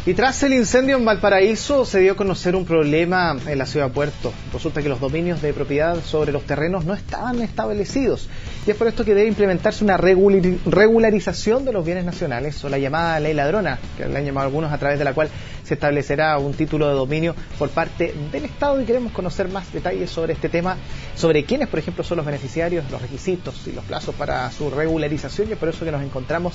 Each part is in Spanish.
Y tras el incendio en Valparaíso se dio a conocer un problema en la ciudad de Puerto. Resulta que los dominios de propiedad sobre los terrenos no estaban establecidos. Y es por esto que debe implementarse una regularización de los bienes nacionales, o la llamada ley ladrona, que le han llamado algunos, a través de la cual se establecerá un título de dominio por parte del Estado. Y queremos conocer más detalles sobre este tema, sobre quiénes, por ejemplo, son los beneficiarios, los requisitos y los plazos para su regularización. Y es por eso que nos encontramos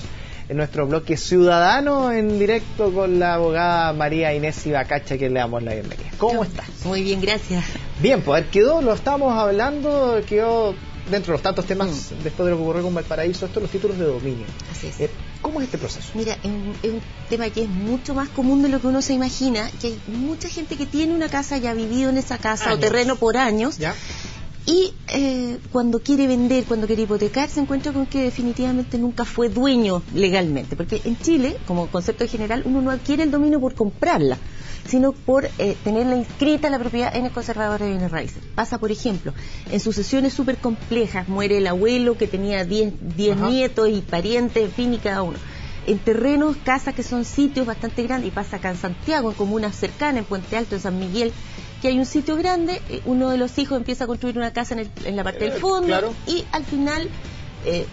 en nuestro bloque ciudadano en directo con la abogada María Inés Ibacacha, que le damos la bienvenida. ¿Cómo estás? Muy bien, gracias. Bien, pues lo estábamos hablando, quedó dentro de los tantos temas después de lo que ocurrió con Valparaíso, esto los títulos de dominio. Así es. ¿Cómo es este proceso? Mira, es un tema que es mucho más común de lo que uno se imagina, que hay mucha gente que tiene una casa, ya ha vivido en esa casa o terreno por años, ¿ya? Y cuando quiere vender, cuando quiere hipotecar, se encuentra con que definitivamente nunca fue dueño legalmente. Porque en Chile, como concepto general, uno no adquiere el dominio por comprarla, sino por tenerla inscrita la propiedad en el conservador de bienes raíces. Pasa, por ejemplo, en sucesiones súper complejas, muere el abuelo que tenía 10 nietos y parientes, en fin, y cada uno. En terrenos, casas que son sitios bastante grandes, y pasa acá en Santiago, en comunas cercanas, en Puente Alto, en San Miguel, que hay un sitio grande, uno de los hijos empieza a construir una casa en la parte del fondo, claro. Y al final,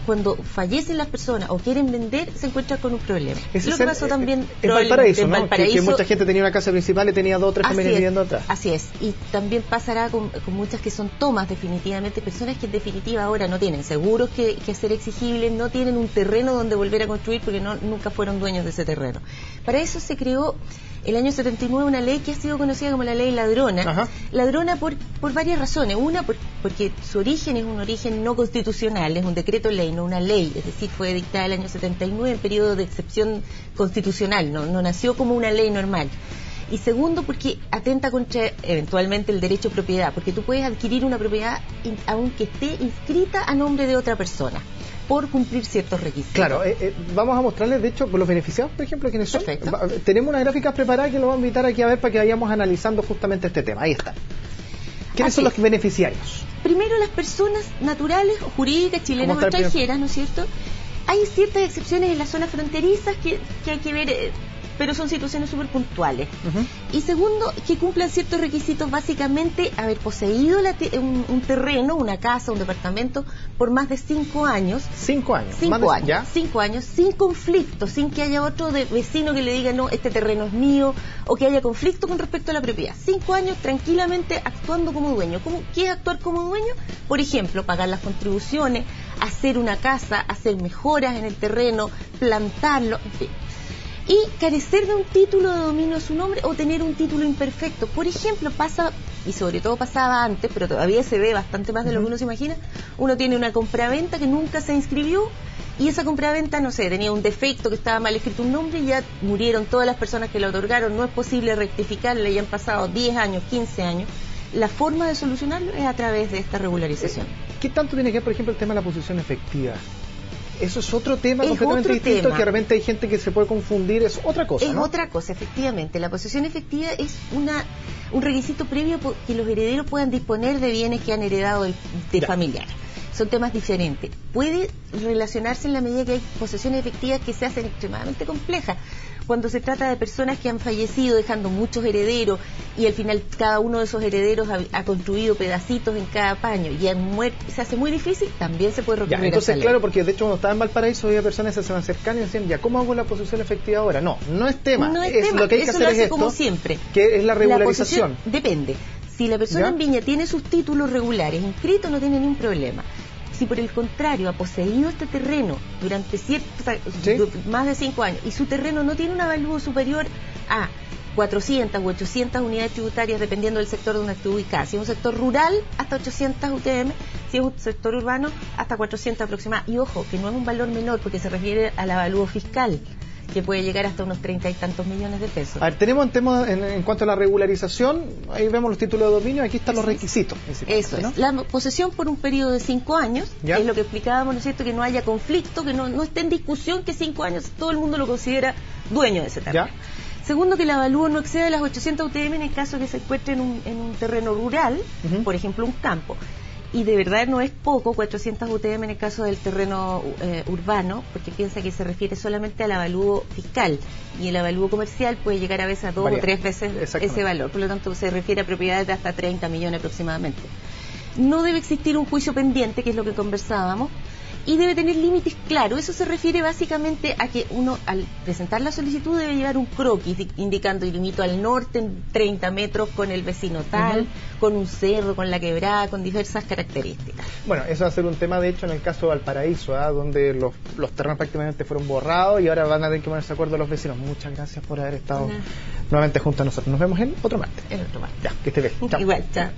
cuando fallecen las personas o quieren vender, se encuentran con un problema. Es lo que pasó también en Valparaíso, ¿no? Que mucha gente tenía una casa principal y tenía 2 o 3 familias viviendo atrás. Así es, y también pasará con muchas que son tomas, definitivamente, personas que en definitiva ahora no tienen seguros que hacer exigibles, no tienen un terreno donde volver a construir porque nunca fueron dueños de ese terreno. Para eso se creó el año 79 una ley que ha sido conocida como la ley ladrona. Ajá. Ladrona por varias razones. Una, porque su origen es un origen no constitucional, es un decreto ley, no una ley, es decir, fue dictada el año 79 en periodo de excepción constitucional, no nació como una ley normal. Y segundo, porque atenta contra eventualmente el derecho a propiedad, porque tú puedes adquirir una propiedad aunque esté inscrita a nombre de otra persona, por cumplir ciertos requisitos. Claro, vamos a mostrarles, de hecho, los beneficiados, por ejemplo, quiénes son. Perfecto. Tenemos una gráfica preparada que lo vamos a invitar aquí a ver para que vayamos analizando justamente este tema. Ahí está. ¿Quiénes son los beneficiarios? Primero, las personas naturales o jurídicas, chilenas o extranjeras, ¿no es cierto? Hay ciertas excepciones en las zonas fronterizas que hay que ver, pero son situaciones súper puntuales. Y segundo, que cumplan ciertos requisitos, básicamente haber poseído un terreno, una casa, un departamento, por más de 5 años. 5 años. 5 años, ¿ya? 5 años, sin conflicto, sin que haya otro vecino que le diga, no, este terreno es mío, o que haya conflicto con respecto a la propiedad. 5 años tranquilamente actuando como dueño. ¿Qué es actuar como dueño? Por ejemplo, pagar las contribuciones, hacer una casa, hacer mejoras en el terreno, plantarlo, en fin. Y carecer de un título de dominio a su nombre o tener un título imperfecto. Por ejemplo, pasa, y sobre todo pasaba antes, pero todavía se ve bastante más de lo que uno se imagina, uno tiene una compraventa que nunca se inscribió y esa compraventa, no sé, tenía un defecto, que estaba mal escrito un nombre y ya murieron todas las personas que la otorgaron, no es posible rectificarla, ya han pasado 10 años, 15 años. La forma de solucionarlo es a través de esta regularización. ¿Qué tanto tiene que ver, por ejemplo, el tema de la posesión efectiva? Eso es otro tema completamente distinto, que de repente hay gente que se puede confundir, es otra cosa, ¿no? Es otra cosa, efectivamente. La posesión efectiva es un requisito previo que los herederos puedan disponer de bienes que han heredado de familiares. Son temas diferentes. Puede relacionarse en la medida que hay posesiones efectivas que se hacen extremadamente complejas. Cuando se trata de personas que han fallecido dejando muchos herederos y al final cada uno de esos herederos ha construido pedacitos en cada paño y han muerto, se hace muy difícil, también se puede recurrir a entonces, claro, porque de hecho cuando estaba en Valparaíso había personas que se me acercan y decían, ya, ¿cómo hago la posesión efectiva ahora? No es tema. No es tema. Lo que hay que hacer es esto, como siempre. Que es la regularización. Depende. Si la persona en Viña tiene sus títulos regulares inscritos, no tiene ningún problema. Si por el contrario ha poseído este terreno durante más de 5 años y su terreno no tiene un avalúo superior a 400 u 800 unidades tributarias dependiendo del sector donde esté ubicada, si es un sector rural hasta 800 UTM, si es un sector urbano hasta 400 aproximadamente, y ojo, que no es un valor menor porque se refiere al avalúo fiscal, que puede llegar hasta unos 30 y tantos millones de pesos. A ver, tenemos un tema en cuanto a la regularización, ahí vemos los títulos de dominio, aquí están los requisitos. Eso es, la posesión por un periodo de 5 años, ¿ya? Es lo que explicábamos, ¿no es cierto?, que no haya conflicto, que no esté en discusión que 5 años todo el mundo lo considera dueño de ese terreno. Segundo, que el avalúo no exceda de las 800 UTM en el caso que se encuentre en un terreno rural, por ejemplo un campo. y de verdad no es poco, 400 UTM en el caso del terreno urbano, porque piensa que se refiere solamente al avalúo fiscal, y el avalúo comercial puede llegar a veces a 2 o 3 veces ese valor, por lo tanto se refiere a propiedades de hasta 30 millones aproximadamente. No debe existir un juicio pendiente, que es lo que conversábamos, y debe tener límites claros. Eso se refiere básicamente a que uno, al presentar la solicitud, debe llevar un croquis indicando: y limito al norte en 30 metros con el vecino tal, con un cerro, con la quebrada, con diversas características. Bueno, eso va a ser un tema, de hecho, en el caso de Valparaíso, donde los terrenos prácticamente fueron borrados y ahora van a tener que ponerse de acuerdo los vecinos. Muchas gracias por haber estado nuevamente junto a nosotros. Nos vemos en otro martes. En otro martes. Ya, que esté bien. Chao. Igual, chao.